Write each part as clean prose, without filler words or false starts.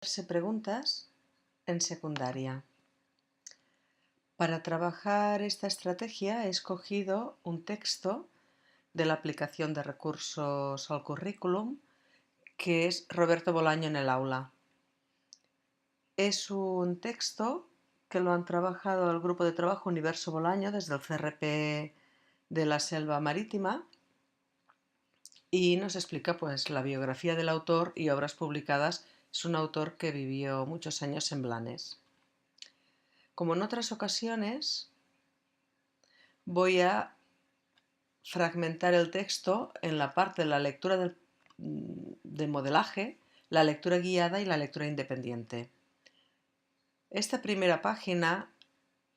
Hacerse preguntas en secundaria. Para trabajar esta estrategia he escogido un texto de la aplicación de recursos al currículum que es Roberto Bolaño en el aula. Es un texto que lo han trabajado el grupo de trabajo Universo Bolaño desde el CRP de la Selva Marítima y nos explica pues la biografía del autor y obras publicadas. Es un autor que vivió muchos años en Blanes. Como en otras ocasiones, voy a fragmentar el texto en la parte de la lectura de modelaje, la lectura guiada y la lectura independiente. Esta primera página,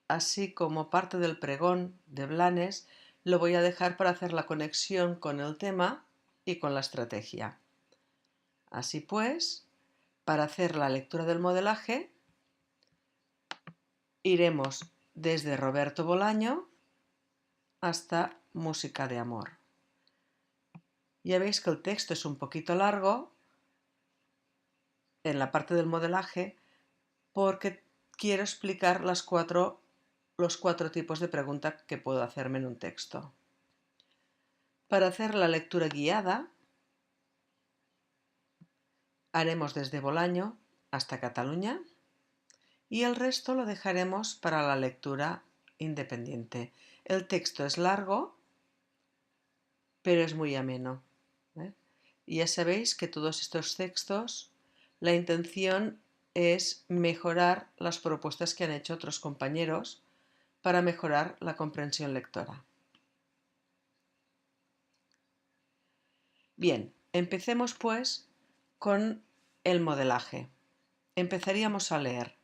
así como parte del pregón de Blanes, lo voy a dejar para hacer la conexión con el tema y con la estrategia. Así pues, para hacer la lectura del modelaje, iremos desde Roberto Bolaño hasta Música de Amor. Ya veis que el texto es un poquito largo en la parte del modelaje porque quiero explicar los cuatro tipos de pregunta que puedo hacerme en un texto. Para hacer la lectura guiada, haremos desde Bolaño hasta Cataluña y el resto lo dejaremos para la lectura independiente. El texto es largo, pero es muy ameno, ¿eh? Y ya sabéis que todos estos textos, la intención es mejorar las propuestas que han hecho otros compañeros para mejorar la comprensión lectora. Bien, empecemos pues con el modelaje. Empezaríamos a leer.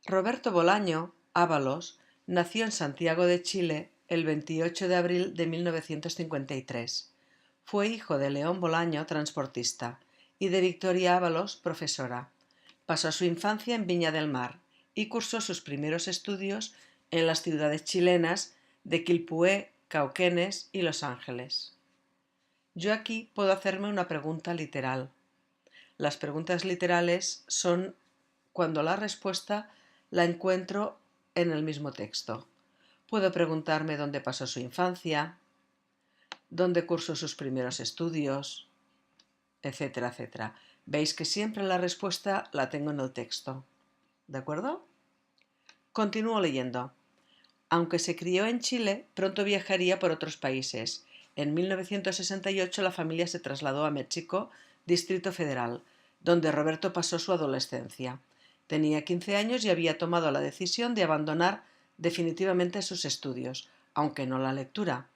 Roberto Bolaño Ábalos nació en Santiago de Chile el 28 de abril de 1953. Fue hijo de León Bolaño, transportista, y de Victoria Ábalos, profesora. Pasó su infancia en Viña del Mar y cursó sus primeros estudios en las ciudades chilenas de Quilpué, Cauquenes y Los Ángeles. Yo aquí puedo hacerme una pregunta literal. Las preguntas literales son cuando la respuesta la encuentro en el mismo texto. Puedo preguntarme dónde pasó su infancia, dónde cursó sus primeros estudios, etcétera, etcétera. Veis que siempre la respuesta la tengo en el texto. ¿De acuerdo? Continúo leyendo. Aunque se crió en Chile, pronto viajaría por otros países. En 1968 la familia se trasladó a México, Distrito Federal, donde Roberto pasó su adolescencia. Tenía 15 años y había tomado la decisión de abandonar definitivamente sus estudios, aunque no la lectura.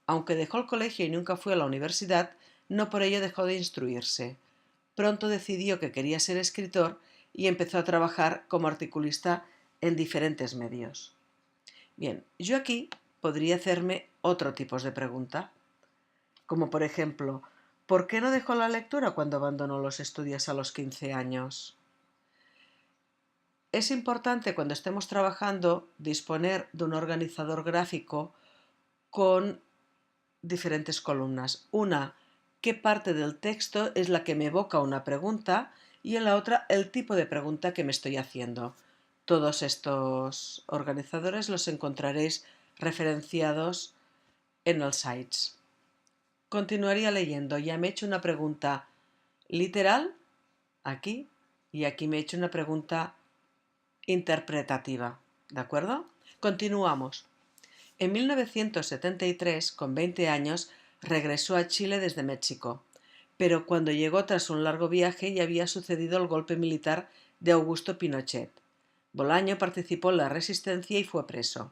Aunque dejó el colegio y nunca fue a la universidad, no por ello dejó de instruirse. Pronto decidió que quería ser escritor y empezó a trabajar como articulista en diferentes medios. Bien, yo aquí podría hacerme otro tipo de pregunta, como por ejemplo, ¿por qué no dejó la lectura cuando abandonó los estudios a los 15 años? Es importante cuando estemos trabajando disponer de un organizador gráfico con diferentes columnas. Una, qué parte del texto es la que me evoca una pregunta y en la otra el tipo de pregunta que me estoy haciendo. Todos estos organizadores los encontraréis referenciados en el sites. Continuaría leyendo. Ya me he hecho una pregunta literal aquí y aquí me he hecho una pregunta interpretativa. ¿De acuerdo? Continuamos. En 1973, con 20 años, regresó a Chile desde México, pero cuando llegó tras un largo viaje ya había sucedido el golpe militar de Augusto Pinochet. Bolaño participó en la resistencia y fue preso.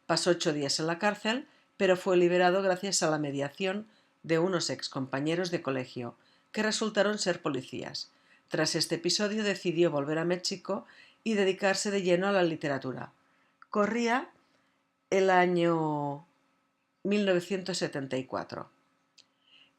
Pasó 8 días en la cárcel, pero fue liberado gracias a la mediación de unos excompañeros de colegio, que resultaron ser policías. Tras este episodio decidió volver a México y dedicarse de lleno a la literatura. Corría el año 1974.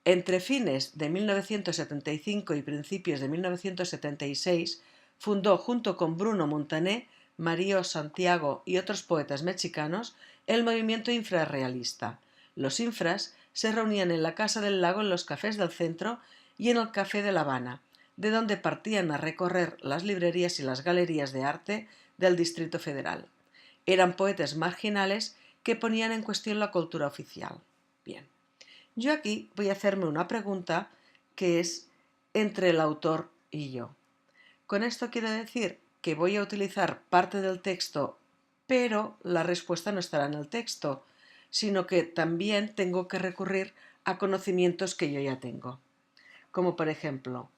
Entre fines de 1975 y principios de 1976 fundó junto con Bruno Montané, Mario Santiago y otros poetas mexicanos el movimiento infrarrealista. Los infras se reunían en la Casa del Lago, en los cafés del centro y en el Café de La Habana. de donde partían a recorrer las librerías y las galerías de arte del Distrito Federal. Eran poetas marginales que ponían en cuestión la cultura oficial. Bien, yo aquí voy a hacerme una pregunta que es entre el autor y yo. Con esto quiero decir que voy a utilizar parte del texto, pero la respuesta no estará en el texto, sino que también tengo que recurrir a conocimientos que yo ya tengo. Como por ejemplo,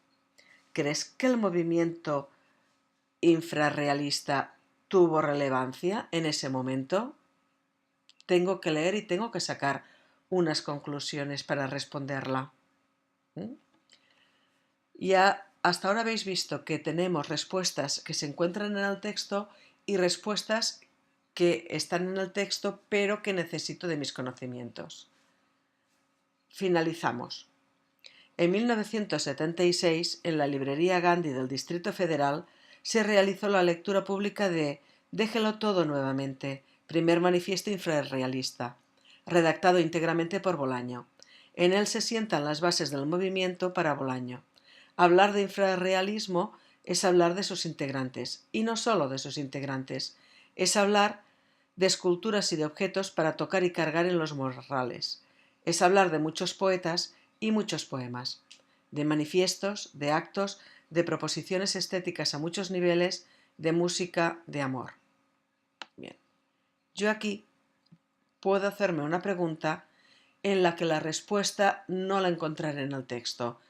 ¿crees que el movimiento infrarrealista tuvo relevancia en ese momento? Tengo que leer y tengo que sacar unas conclusiones para responderla. Ya hasta ahora habéis visto que tenemos respuestas que se encuentran en el texto y respuestas que están en el texto pero que necesito de mis conocimientos. Finalizamos. En 1976, en la librería Gandhi del Distrito Federal, se realizó la lectura pública de Déjelo todo nuevamente, primer manifiesto infrarrealista, redactado íntegramente por Bolaño. En él se sientan las bases del movimiento para Bolaño. Hablar de infrarrealismo es hablar de sus integrantes, y no solo de sus integrantes, es hablar de esculturas y de objetos para tocar y cargar en los morrales. Es hablar de muchos poetas y muchos poemas, de manifiestos, de actos, de proposiciones estéticas a muchos niveles, de música, de amor. Bien, yo aquí puedo hacerme una pregunta en la que la respuesta no la encontraré en el texto.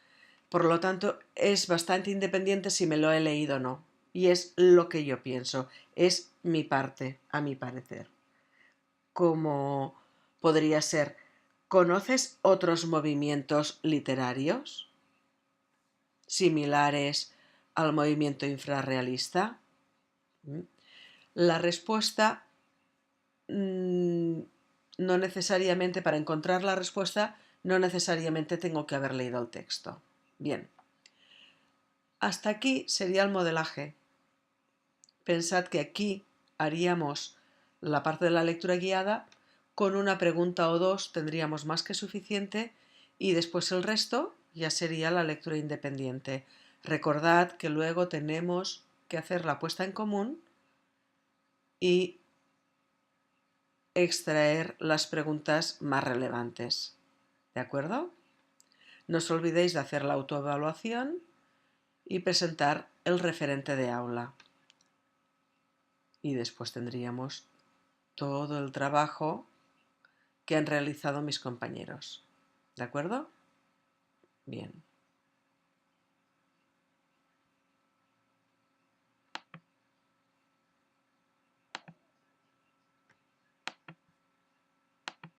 Por lo tanto, es bastante independiente si me lo he leído o no. Y es lo que yo pienso, es mi parte, a mi parecer. Como podría ser, ¿conoces otros movimientos literarios similares al movimiento infrarrealista? La respuesta no necesariamente, para encontrar la respuesta, no necesariamente tengo que haber leído el texto. Bien, hasta aquí sería el modelaje. Pensad que aquí haríamos la parte de la lectura guiada, con una pregunta o dos tendríamos más que suficiente y después el resto ya sería la lectura independiente. Recordad que luego tenemos que hacer la puesta en común y extraer las preguntas más relevantes. ¿De acuerdo? No os olvidéis de hacer la autoevaluación y presentar el referente de aula. Y después tendríamos todo el trabajo que han realizado mis compañeros. ¿De acuerdo? Bien.